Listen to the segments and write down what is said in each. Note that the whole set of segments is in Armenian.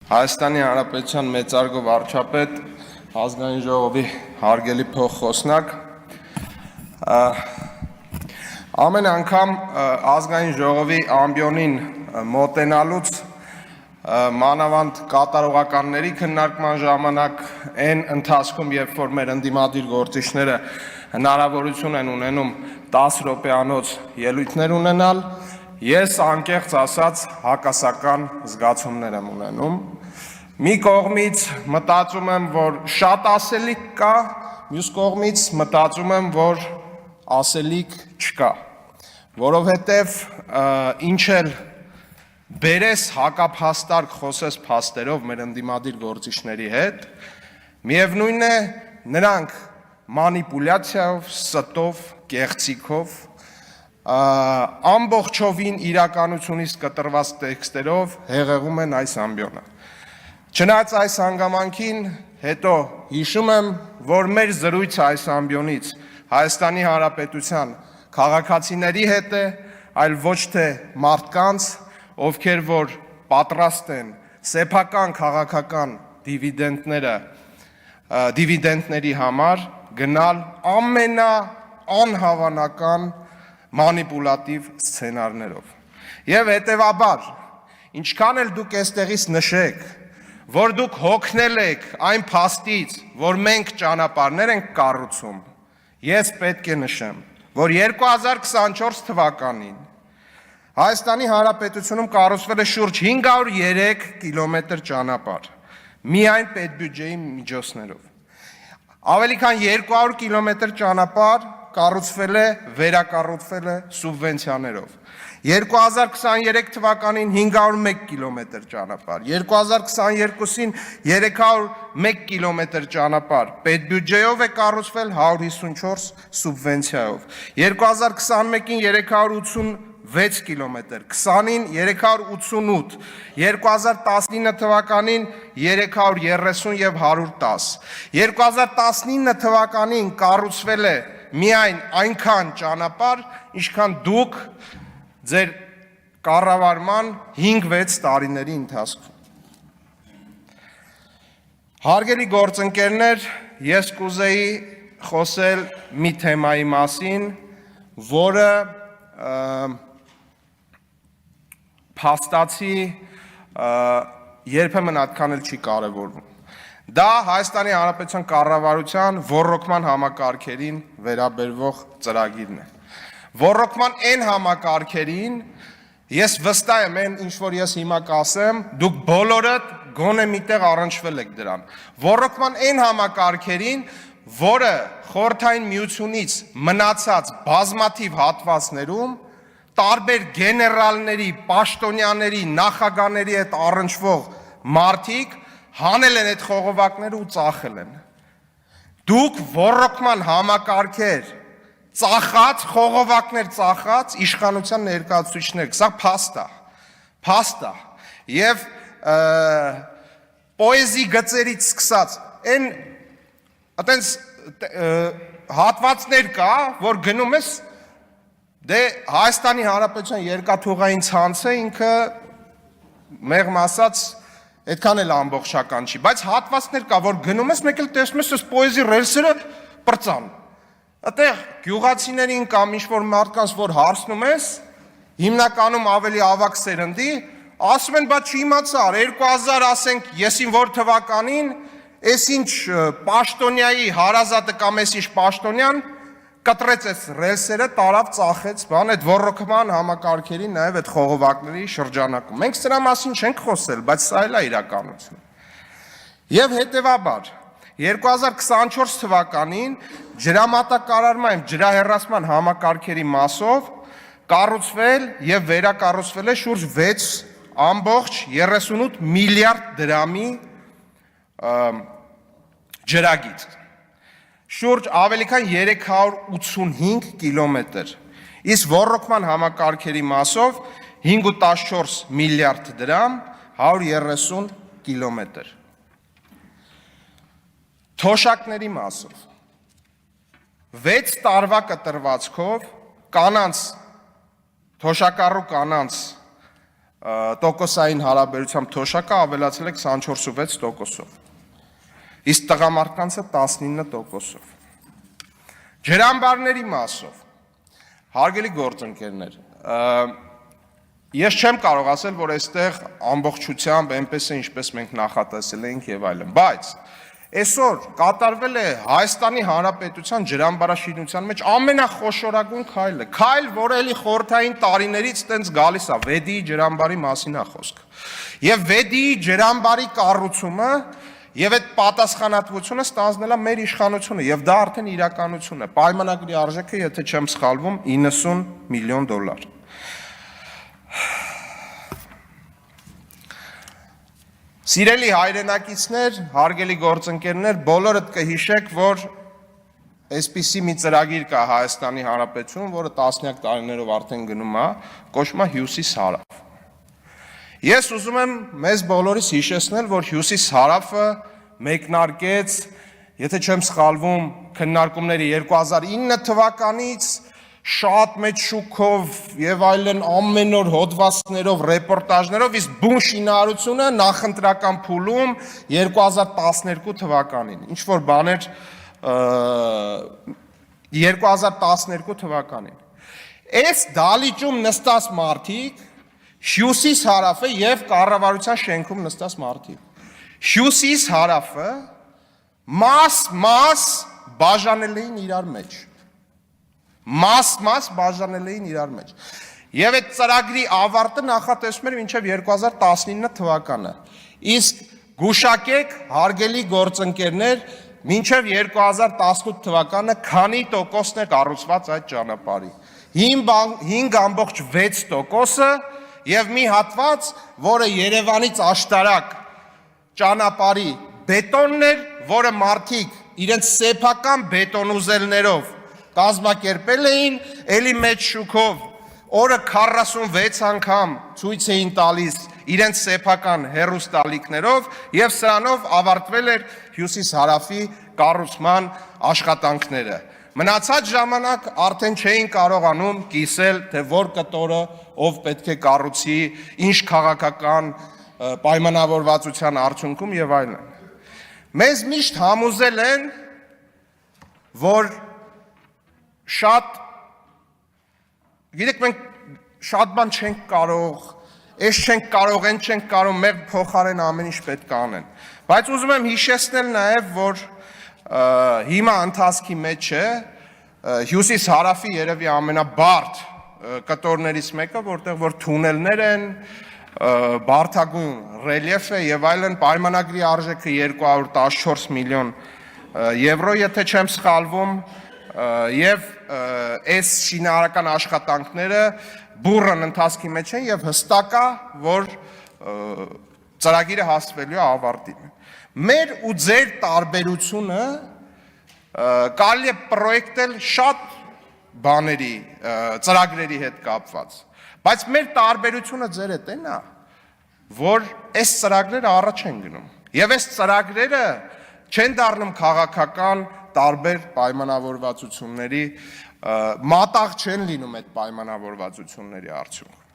Հայաստանի Հանրապետության մեծարգո վարչապետ, ազգային ժողովի հարգելի փոխխոսնակ, ամեն անգամ ազգային ժողովի ամբիոնին մոտենալուց մանավանդ կատարողականների քննարկման ժամանակ այն ընթացքում, երբ որ մեր ընդդիմադիր գործիչները հնարավորություն են ունենում 10 րոպեանոց ելույթներ ունենալ, ես անկեղծ ասած հակասական զգացումներ եմ ունենում։ Մի կողմից մտածում եմ, որ շատ ասելիք կա, մյուս կողմից մտածում եմ, որ ասելիք չկա, որովհետև ինչ էլ բերես հակափաստարկ խոսես փաստերով մեր ընդդիմադիր գործիչների հետ, միևնույն է նրանք մանիպուլյացիայով, ստով, կեղծիքով, ամբողջովին իրականությունից կտրված տեքստերով հեղեղում են այս ամբիոնը։ Չնայած այս հանգամանքին հետո հիշում եմ, որ մեր զրույցը այս ամբիոնից Հայաստանի Հանրապետության քաղաքացիների հետ է, այլ ոչ թե մարդկանց, ովքեր որ պատրաստ են սեփական քաղաքական դիվիդենտների համար գնալ ամենաանհավանական մանիպուլատիվ սցենարներով։ Եվ հետևաբար, ինչքան էլ դուք այստեղից նշեք, որ դուք հոգնել եք այն փաստից, որ մենք ճանապարհներ ենք կառուցում, ես պետք է նշեմ, որ 2024 թվականին Հայաստանի Հանրապետությունում կառուցվել է շուրջ 503 կիլոմետր ճանապարհ, միայն պետբյուջեի միջոցներով։ Ավելի քան 200 կիլոմետր ճանապարհ կառուցվել է, վերակառուցվել է սուբվենցիաներով։ 2023 թվականին 501 կիլոմետր ճանապարհ, 2022-ին 301 կիլոմետր ճանապարհ պետբյուջեով է կառուցվել 154 սուբվենցիայով, 2021-ին 386 կիլոմետր, 20-ին 388, 2019 թվականին 330 և 110, 2019 թվականին կառուցվել է միայն այնքան ճանապարհ, ինչքան դուք ձեր կառավարման 5-6 տարիների ընթացքում։ Հարգելի գործընկերներ, ես կուզեի խոսել մի թեմայի մասին, որը փաստացի երբեմն այդքան էլ չի կարևորվում։ Դա Հայաստանի Հանրապետության կառավարության ոռոգման համակարգերին վերաբերող ծրագիրն է։ Ոռոգման այն համակարգերին, ես վստահ եմ, այն ինչ որ ես հիմա կասեմ, դուք բոլորդ գոնե միտեղ առնչվել եք դրան։ Ոռոգման այն համակարգերին, որը Խորհրդային Միությունից մնացած բազմաթիվ հատվածներում տարբեր գեներալների, պաշտոնյաների, նախագահների հետ առնչվող մարդիկ հանել են այդ խողովակները ու ծախել են։ Դուք ոռոգման համակարգեր ծախած, խողովակներ ծախած իշխանության ներկայացուցիչներ, սա փաստ է, և պոեզի գծերից սկսած, այն այտենց հատվածներ կա, որ գնում ես, դե Հայաստանի Հանրապետության երկաթուղային ցանցը ինքը մեղմ ասած այդքան էլ ամբողջական չի, բայց հատվածներ կա, որ գնում ես, մեկ էլ տեսնում ես, այս պոեզի ռելսերը պրծան։ Այդտեղ գյուղացիներին կամ ինչ-որ մարդկանց, որ հարցնում ես, հիմնականում ավելի ավագ սերնդի, ասում են, բա չիմացար, 2000 ասենք եսին որ թվականին, ես ինչ պաշտոնյայի հարազատը կամ ես ինչ պաշտոնյան կտրեց այս ռելսերը, տարավ ծախեց, բան, այդ ոռոգման համակարգերի, նաև այդ խողովակների շրջանակում։ Մենք սրա մասին չենք խոսել, բայց սա էլ է իրականություն։ Եվ հետևաբար 2024 թվականին ջրամատակարարման, ջրահեռացման համակարգերի մասով կառուցվել և վերակառուցվել է շուրջ 6.38 միլիարդ դրամի ջրագիծ, շուրջ ավելի քան 385 կիլոմետր, իսկ ոռոգման համակարգերի մասով 5.14 միլիարդ դրամ, 130 կիլոմետր։ Թոշակների մասով 6 տարվա կտրվածքով կանանց, թոշակառու կանանց տոկոսային հարաբերությամբ թոշակը ավելացել է 24.6%-ով, իսկ տղամարդկանցը 19%-ով։ Ջրամբարների մասով, հարգելի գործընկերներ, ես չեմ կարող ասել, որ այստեղ ամբողջությամբ այնպես է, ինչպես մենք նախատեսել էինք եւ այլն, բայց այսօր կատարվել է Հայաստանի Հանրապետության ջրամբարաշինության մեջ ամենախոշորագույն քայլը, քայլ, որը էլի խորհրդային տարիներից տենց գալիս է, Վեդիի ջրամբարի մասին է խոսքը։ Եվ Վեդիի ջրամբարի կառուցումը եւ այդ պատասխանատվությունը ստանձնել է մեր իշխանությունը եւ դա արդեն իրականություն է։ Պայմանագրի արժեքը, եթե չեմ սխալվում, $90 միլիոն։ Սիրելի հայրենակիցներ, հարգելի գործընկերներ, բոլորդ կհիշեք, որ այսպիսի մի ծրագիր կա Հայաստանի Հանրապետությունում, որը տասնյակ տարիներով արդեն գնում է, կոչվում է Հյուսիս-Հարավ։ Ես ուզում եմ մեզ բոլորիս հիշեցնել, որ Հյուսիս-Հարավը մեկնարկեց, եթե չեմ սխալվում, քննարկումների 2009 թվականից շատ մեծ շուկով եւ այլն ամեն օր հոդվածներով, ռեպորտաժներով, իսկ բուն շինարարությունը նախընտրական փուլում 2012 թվականին։ Ինչ որ բաներ 2012 թվականին։ Այս դալիճում նստած մարդիկ Հյուսիս-Հարավը եւ կառավարության շենքում նստած մարդիկ։ Հյուսիս-Հարավը մաս բաժանել էին իրար մեջ։ Մաս բաժանել էին իրար մեջ։ Եվ այդ ծրագրի ավարտը նախատեսվում էր մինչև 2019 թվականը։ Իսկ գուշակեք, հարգելի գործընկերներ, մինչև 2018 թվականը քանի տոկոսն է կառուցված այդ ճանապարհի։ 5.6%-ը եւ մի հատված, որը Երևանից աշտարակ ճանապարհի բետոնն էր, որը մարդիկ իրենց սեփական բետոնուզելներով կազմակերպել էին, էլի մեծ շուկով, օրը 46 անգամ ցույց էին տալիս իրենց սեփական հեռուստալիքներով եւ սրանով ավարտվել էր Հյուսիս-Հարավի կառուցման աշխատանքները։ Մնացած ժամանակ արդեն չէին կարողանում կիսել, թե որ կտորը ով պետք է կառուցի, ինչ քաղաքական պայմանավորվածության արդյունքում եւ այլն։ Մեզ միշտ համոզել են, որ գիտեք, մենք շատ բան չենք կարող, այս չենք կարող, այն չենք կարող, մեր փոխարեն ամեն ինչ պետք է անեն։ Բայց ուզում եմ հիշեցնել նաև, որ հիմա ընթացքի մեջ է Հյուսիս-Հարավի երևի ամենաբարդ կտորներից մեկը, որտեղ որ թունելներ են, բարդագույն ռելիեֆ է եւ այլն, պայմանագրի արժեքը 214 միլիոն եվրո, եթե չեմ սխալվում, եւ այս շինարարական աշխատանքները բուրըն ընթացքի մեջ են եւ հստակ է, որ ծրագիրը հասնվելու է ավարտին։ Մեր ու ձեր տարբերությունը կարելի է պրոյեկտել շատ բաների, ծրագրերի հետ կապված, բայց մեր տարբերությունը ձեր հետ էն է, որ այս ծրագրերը առաջ են գնում եւ այս ծրագրերը չեն դառնում քաղաքական տարբեր պայմանավորվածությունների, մատաղ չեն լինում այդ պայմանավորվածությունների արդյունքում։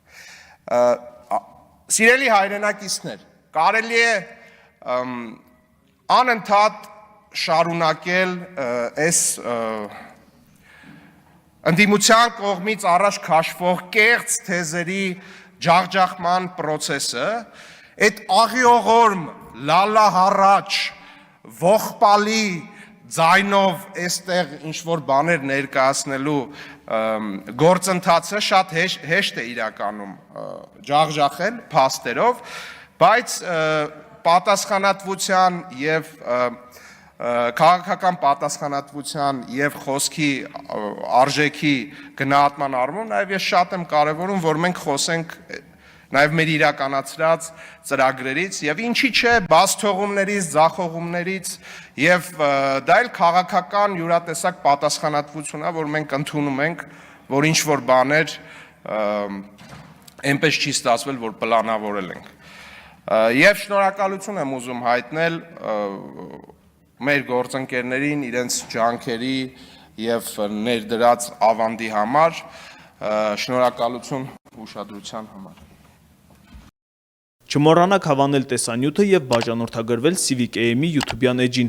Սիրելի հայրենակիցներ, կարելի է անընդհատ շարունակել այս ընդդիմության կողմից առաջ քաշվող կեղծ թեզերի ջախջախման process-ը, այդ աղիողորմ, լալահառաչ, ողբալի ձայնով այստեղ ինչ-որ բաներ ներկայացնելու գործընթացը շատ հեշտ է իրականում ջախջախել փաստերով, բայց պատասխանատվության եւ քաղաքական պատասխանատվության եւ խոսքի արժեքի գնահատման առումով նաեւ ես շատ եմ կարևորում, որ մենք խոսենք նաև մեր իրականացրած ծրագրերից եւ ինչի՞ չէ բացթողումներից, ձախողումներից եւ դա էլ քաղաքական յուրատեսակ պատասխանատվություն է, որ մենք ընդունում ենք, որ ինչ որ բաներ այնպես չի ստացվել, որ պլանավորել ենք։ Եվ շնորհակալություն եմ ուզում հայտնել մեր գործընկերներին իրենց ջանքերի եւ ներդրած ավանդի համար, շնորհակալություն ուշադրության համար։ Չմոռանաք հավանել տեսանյութը եւ բաժանորդագրվել Civic AM-ի YouTube-յան էջին։